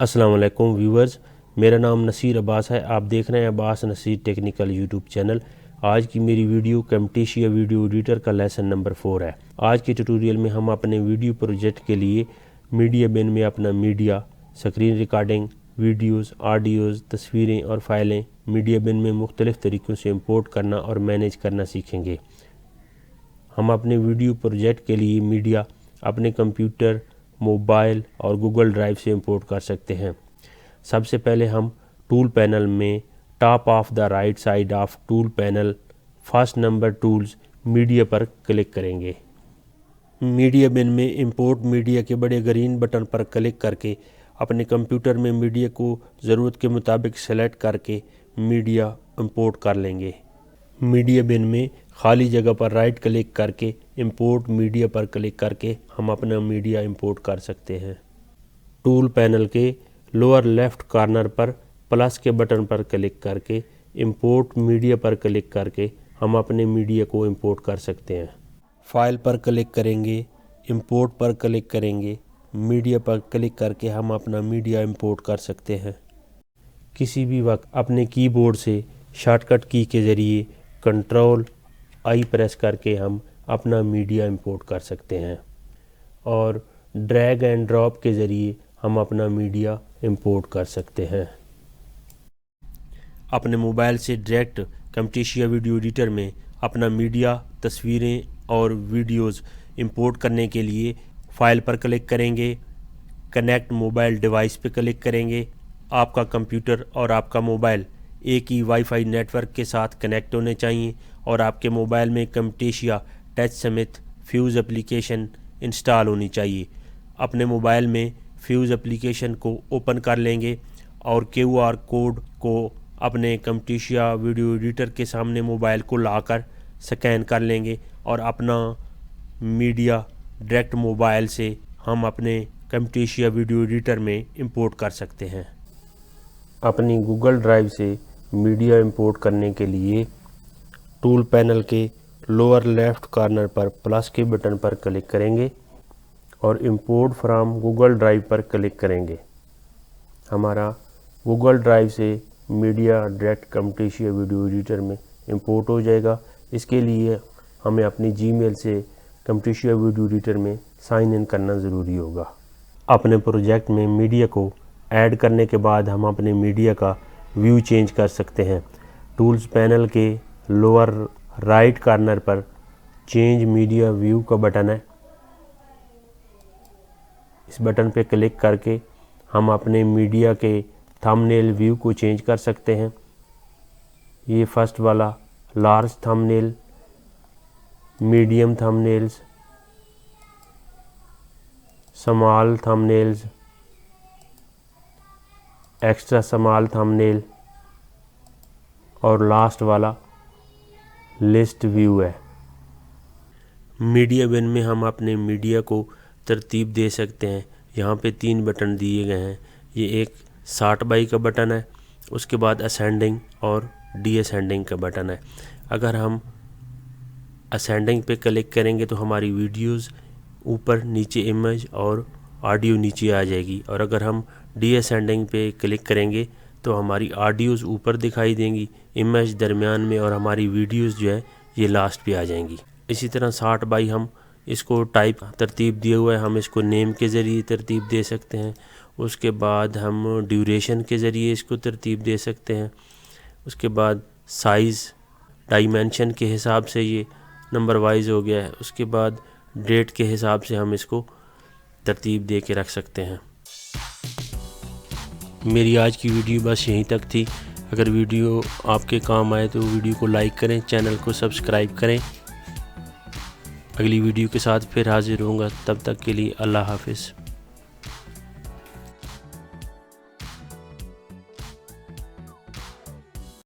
السلام علیکم ویورز، میرا نام نصیر عباس ہے۔ آپ دیکھ رہے ہیں عباس نصیر ٹیکنیکل یوٹیوب چینل۔ آج کی میری ویڈیو کیمٹیشیا ویڈیو ایڈیٹر کا لیسن نمبر 4 ہے۔ آج کے ٹیوٹوریل میں ہم اپنے ویڈیو پروجیکٹ کے لیے میڈیا بن میں اپنا media, screen recording, videos, audios, تصویریں اور فائلیں میڈیا بن میں مختلف طریقوں سے امپورٹ کرنا اور مینیج کرنا سیکھیں گے۔ ہم اپنے ویڈیو پروجیکٹ کے لیے میڈیا اپنے کمپیوٹر، موبائل اور گوگل ڈرائیو سے امپورٹ کر سکتے ہیں۔ سب سے پہلے ہم ٹول پینل میں top of the right side of tool panel first number tools media پر کلک کریں گے۔ میڈیا بن میں امپورٹ میڈیا کے بڑے گرین بٹن پر کلک کر کے اپنے کمپیوٹر میں میڈیا کو ضرورت کے مطابق سلیکٹ کر کے میڈیا امپورٹ کر لیں گے۔ میڈیا بن میں خالی جگہ پر رائٹ کلک کر کے امپورٹ میڈیا پر کلک کر کے ہم اپنا میڈیا امپورٹ کر سکتے ہیں۔ ٹول پینل کے لوور لیفٹ کارنر پر پلس کے بٹن پر کلک کر کے امپورٹ میڈیا پر کلک کر کے ہم اپنے میڈیا کو امپورٹ کر سکتے ہیں۔ فائل پر کلک کریں گے، امپورٹ پر کلک کریں گے، میڈیا پر کلک کر کے ہم اپنا میڈیا امپورٹ کر سکتے ہیں۔ کسی بھی وقت اپنے کی بورڈ سے شارٹ کٹ کی کے ذریعے کنٹرول آئی پریس کر کے ہم اپنا میڈیا امپورٹ کر سکتے ہیں اور ڈریگ اینڈ ڈراپ کے ذریعے ہم اپنا میڈیا امپورٹ کر سکتے ہیں۔ اپنے موبائل سے ڈائریکٹ کیمٹیشیا ویڈیو ایڈیٹر میں اپنا میڈیا، تصویریں اور ویڈیوز امپورٹ کرنے کے لیے فائل پر کلک کریں گے، کنیکٹ موبائل ڈیوائس پہ کلک کریں گے۔ آپ کا کمپیوٹر اور آپ کا موبائل ایک ہی وائی فائی نیٹ ورک کے ساتھ کنیکٹ ہونے چاہیے اور آپ کے موبائل میں کیمٹیشیا ٹچ سمیت فیوز اپلیکیشن انسٹال ہونی چاہیے۔ اپنے موبائل میں فیوز اپلیکیشن کو اوپن کر لیں گے اور کیو آر کوڈ کو اپنے کیمٹیشیا ویڈیو ایڈیٹر کے سامنے موبائل کو لا کر سکین کر لیں گے اور اپنا میڈیا ڈائریکٹ موبائل سے ہم اپنے کیمٹیشیا ویڈیو ایڈیٹر میں امپورٹ کر سکتے ہیں۔ اپنی گوگل ڈرائیو سے میڈیا امپورٹ کرنے کے لیے ٹول پینل کے لوور لیفٹ کارنر پر پلس کے بٹن پر کلک کریں گے اور امپورٹ فرام گوگل ڈرائیو پر کلک کریں گے۔ ہمارا گوگل ڈرائیو سے media direct Camtasia video editor میں امپورٹ ہو جائے گا۔ اس کے لیے ہمیں اپنی جی میل سے کیمٹیشیا ویڈیو ایڈیٹر میں سائن ان کرنا ضروری ہوگا۔ اپنے پروجیکٹ میں میڈیا کو ایڈ کرنے کے بعد ہم اپنے میڈیا کا ویو چینج کر سکتے ہیں۔ ٹولز پینل کے لوور رائٹ کارنر پر چینج میڈیا ویو کا بٹن ہے۔ اس بٹن پہ کلک کر کے ہم اپنے میڈیا کے تھم نیل ویو کو چینج کر سکتے ہیں۔ یہ فرسٹ والا لارج تھم نیل، میڈیم تھم نیلز، سمال تھم نیلز، ایکسٹرا سمال تھم نیل اور لاسٹ والا لسٹ ویو ہے۔ میڈیا بن میں ہم اپنے میڈیا کو ترتیب دے سکتے ہیں۔ یہاں پہ 3 بٹن دیے گئے ہیں۔ یہ ایک سارٹ بائی کا بٹن ہے، اس کے بعد اسینڈنگ اور ڈی اسینڈنگ کا بٹن ہے۔ اگر ہم اسینڈنگ پہ کلک کریں گے تو ہماری ویڈیوز اوپر، نیچے امیج اور آڈیو نیچے آ جائے گی، اور اگر ہم ڈی اسینڈنگ پہ کلک کریں گے تو ہماری آڈیوز اوپر دکھائی دیں گی، امیج درمیان میں اور ہماری ویڈیوز جو ہے یہ لاسٹ پہ آ جائیں گی۔ اسی طرح سارٹ بائی ہم اس کو ٹائپ ترتیب دیے ہوئے ہیں، ہم اس کو نیم کے ذریعے ترتیب دے سکتے ہیں۔ اس کے بعد ہم ڈیوریشن کے ذریعے اس کو ترتیب دے سکتے ہیں۔ اس کے بعد سائز ڈائمینشن کے حساب سے یہ نمبر وائز ہو گیا ہے۔ اس کے بعد ڈیٹ کے حساب سے ہم اس کو ترتیب دے کے رکھ سکتے ہیں۔ میری آج کی ویڈیو بس یہیں تک تھی۔ اگر ویڈیو آپ کے کام آئے تو ویڈیو کو لائک کریں، چینل کو سبسکرائب کریں۔ اگلی ویڈیو کے ساتھ پھر حاضر ہوں گا، تب تک کے لیے اللہ حافظ۔